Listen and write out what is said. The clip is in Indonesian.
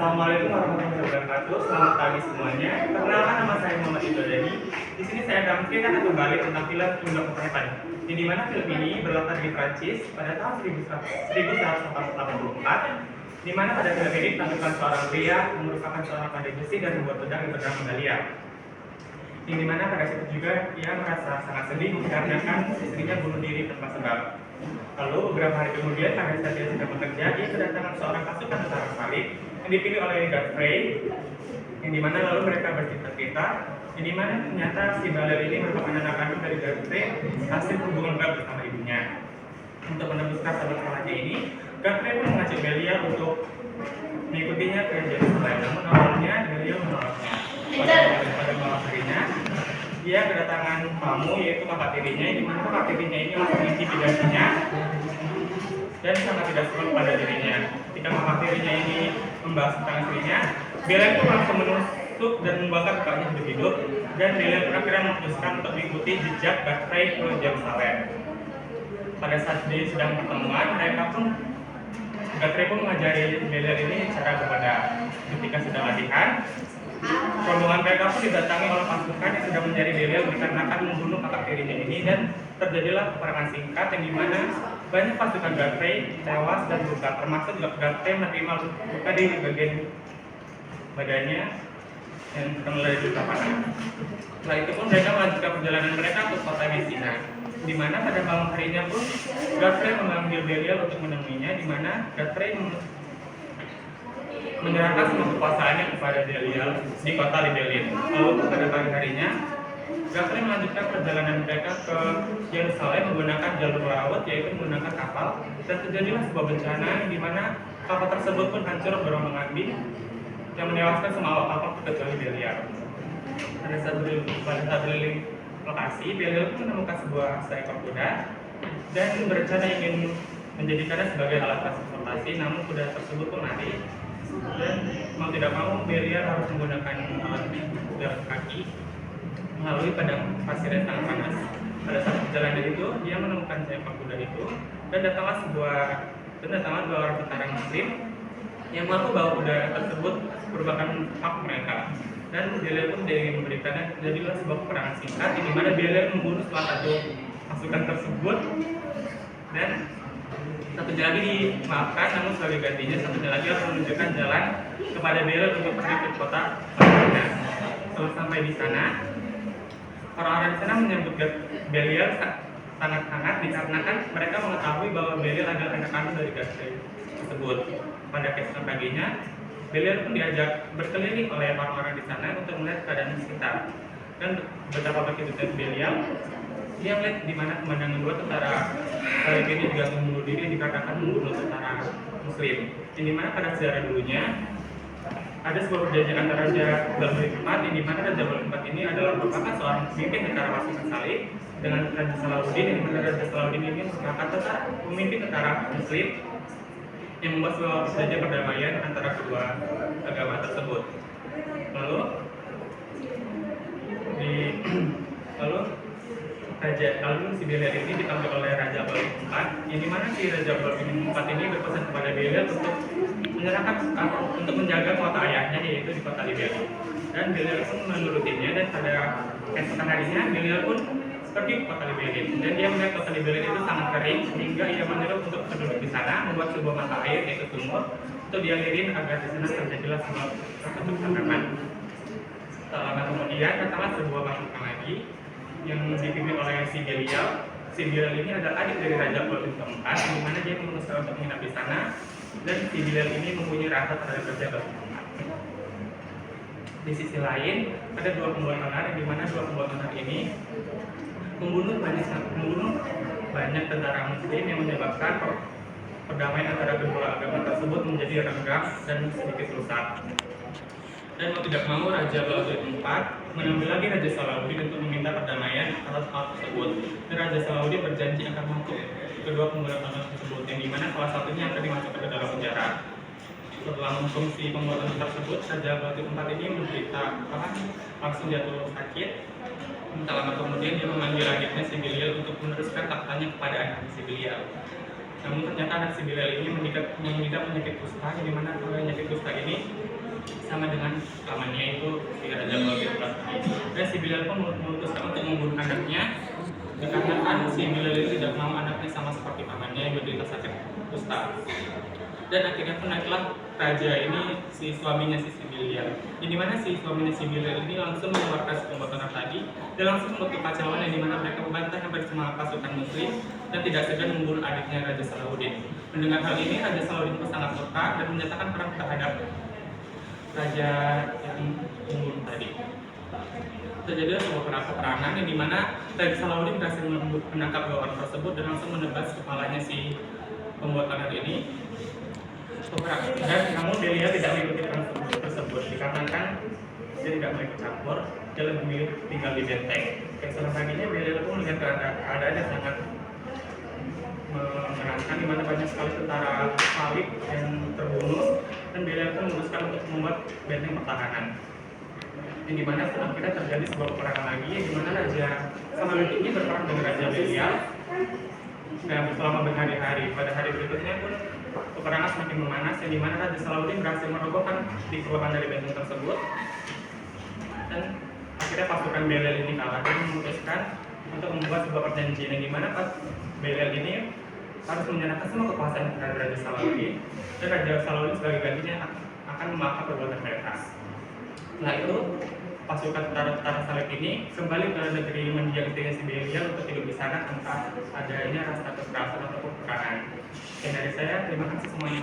Assalamualaikum warahmatullahi wabarakatuh. Selamat pagi semuanya. Perkenalkan, nama saya Muhammad Ibrahim. Di sini saya akan menceritakan kembali tentang film Tunggal Kepepan. Di mana film ini berlatar di Prancis pada tahun 1184, di mana pada film ini ditampilkan seorang pria yang merupakan seorang pandai besi dan membuat pedang yang bernama Galia. Di mana pada saat itu juga ia merasa sangat sedih dikarenakan istrinya bunuh diri tanpa sebab. Lalu beberapa hari kemudian pada saat dia sedang bekerja, dia kedatangan seorang pasukan tentara salib yang dipilih oleh Godfrey, yang dimana lalu mereka bercerita-cerita, yang dimana ternyata si Baler ini merupakan anak kandung dari Godfrey hasil hubungan gelap bersama ibunya. Untuk menembus rasa bersalahnya ini, Godfrey pun mengajak Belia untuk mengikutinya ke Yerusalem. Namun awalnya Belia menolaknya. Pada malam harinya, dia kedatangan tamu yaitu kakak tirinya, di mana kakak tirinya ini langsung mengintimidasinya dan sangat tidak suka pada dirinya. Ketika kakak tirinya ini membahas tentang istrinya, Bella itu langsung menusuk dan membakar kakaknya hidup-hidup, dan Bella pun akhirnya memutuskan untuk mengikuti jejak Godfrey ke Yerusalem. Pada saat dia sedang pertemuan, Godfrey pun mengajari Bella ini cara berpedang. Ketika sedang latihan, rombongan mereka pun didatangi oleh pasukan yang sedang mencari Bella dikarenakan membunuh kakak tirinya ini, dan terjadilah peperangan singkat yang dimana banyak pasukan Godfrey tewas dan luka, termasuk juga Godfrey menerima luka di bagian badannya yang terkena luka panah. Setelah itu pun mereka melanjutkan perjalanan mereka ke kota Messina, di mana pada malam harinya pun Godfrey memanggil Belial untuk menemuinya, di mana Godfrey menyerahkan semua kekuasaannya kepada Belial di kota Libelin. Lalu pada pagi harinya, Godfrey melanjutkan perjalanan mereka ke Yerusalem menggunakan jalur laut, yaitu menggunakan kapal, dan terjadilah sebuah bencana di mana kapal tersebut pun hancur berombang-ambing yang menewaskan semua awak kapal kecuali Belial. Pada saat berkeliling lokasi, Belial pun menemukan sebuah seekor kuda dan berencana ingin menjadikannya sebagai alat transportasi, namun kuda tersebut pun lari, dan mau tidak mau Belial harus menggunakan alat jalan kaki melalui padang pasir yang sangat panas. Pada saat perjalanan itu, dia menemukan seekor kuda itu, dan datanglah dua orang tentara Muslim yang mengaku bahwa kuda tersebut merupakan hak mereka. Dan Belial pun ingin memberikannya. Jadilah sebuah peperangan singkat di mana Belial membunuh salah satu pasukan tersebut, dan satunya lagi dimaafkan, namun sebagai gantinya satunya lagi harus menunjukkan jalan kepada Belial untuk pergi ke kota Palestina. Setelah sampai di sana, orang-orang di sana menyambut Belial sangat hangat dikarenakan mereka mengetahui bahwa Belial adalah anak kandung dari Godfrey tersebut. Pada keesokan paginya, Belial pun diajak berkeliling oleh orang-orang di sana untuk melihat keadaan sekitar. Dan betapa begitu Belial, dia melihat di mana pemandangan dua tentara salib ini juga membunuh diri dikarenakan membunuh tentara Muslim. Di mana pada sejarah dulunya ada sebuah perjanjian antara Raja Balduin IV, di mana Raja Balduin IV ini adalah merupakan seorang pemimpin tentara pasukan salib dengan Raja Salahuddin, di mana Raja Salahuddin ini merupakan pemimpin tentara Muslim yang membuat sebuah perjanjian perdamaian antara kedua agama tersebut. Lalu si Belial ini dipanggil oleh Raja Balduin IV, yang dimana si Raja Balduin IV ini berpesan kepada Belial untuk menjaga kota ayahnya, yaitu di kota Libelin. Dan Belial pun menurutinya, dan pada keesokan harinya Belial pun pergi ke kota Libelin, dan dia melihat kota Libelin itu sangat kering sehingga ia menyuruh untuk penduduk di sana membuat sebuah mata air, yaitu sumur, untuk dialirin agar di sana terjadilah sebuah tanaman. Setelah lama kemudian datanglah sebuah pasukan lagi yang dipimpin oleh si Belial. Si Belial ini adalah adik dari Raja Balduin IV, di mana dia memutuskan untuk menginap di sana, dan si Belial ini mempunyai rasa terhadap Raja Balduin IV. Di sisi lain, ada dua pembuat onar, di mana dua pembuat onar ini membunuh banyak tentara Muslim yang menyebabkan perdamaian antara kedua agama tersebut menjadi renggang dan sedikit rusak. Dan mau tidak mau Raja Balduin IV menambil lagi Raja Salahuddin untuk meminta perdamaian atas hal tersebut. Dan Raja Salahuddin berjanji akan menghukum kedua pembuat onar tersebut, yang dimana salah satunya akan dimasukkan ke dalam penjara. Setelah menghukum si pembuat onar tersebut, Raja Balduin IV ini menderita langsung jatuh sakit. Tak lama kemudian dia memanggil adiknya si Belial untuk meneruskan tahtanya kepada anak si Belial. Namun ternyata anak si Belial ini mengidap penyakit kusta, di mana penyakit kusta ini sama dengan pamannya itu si Raja Balkis. Dan si Bilal pun memutuskan untuk membunuh anaknya dikarenakan si Bilal itu tidak mau anaknya sama seperti pamannya yang menderita sakit kusta. Dan akhirnya pun naiklah raja ini si suaminya si Bilal. Di mana si suaminya si Bilal ini langsung mengeluarkan pemberontakan tadi dan langsung membentuk kacauan yang dimana mereka membantah hampir semua pasukan muslim dan tidak segan membunuh adiknya Raja Salahuddin. Mendengar hal ini, Raja Salahuddin pun sangat murka dan menyatakan perang terhadap raja yang membunuh tadi. Terjadi sebuah peperangan yang dimana Raja Salahuddin berhasil menangkap dua orang tersebut dan langsung menebas kepalanya si pembuat tangan ini. Dan namun Delia tidak mengikuti perang tersebut dikarenakan dia tidak mau ikut campur, dia lebih memilih tinggal di benteng. Keesokan paginya Delia pun melihat keadaan yang sangat mengenaskan di mana banyak sekali tentara Khalid yang terbunuh dan Delia pun memutuskan untuk membuat benteng pertahanan. Yang dimana akhirnya terjadi sebuah peperangan lagi yang dimana Raja Salahuddin ini berperang dengan Raja Belial selama berhari-hari. Pada hari berikutnya pun peperangan semakin memanas yang dimana Raja Salahuddin berhasil merobohkan di kelemahan dari benteng tersebut dan akhirnya pasukan Belal ini kalah dan memutuskan untuk membuat sebuah perjanjian yang dimana Belal ini harus menyerahkan semua kekuasaan kepada Raja Salahuddin dan Raja Salahuddin sebagai gantinya akan memaafkan perbuatan mereka. Setelah itu pasukan tentara Salib ini kembali ke negeri mendiang si Belial untuk hidup di sana tanpa adanya rasa kekerasan atau peperangan. Dari saya, terima kasih semuanya.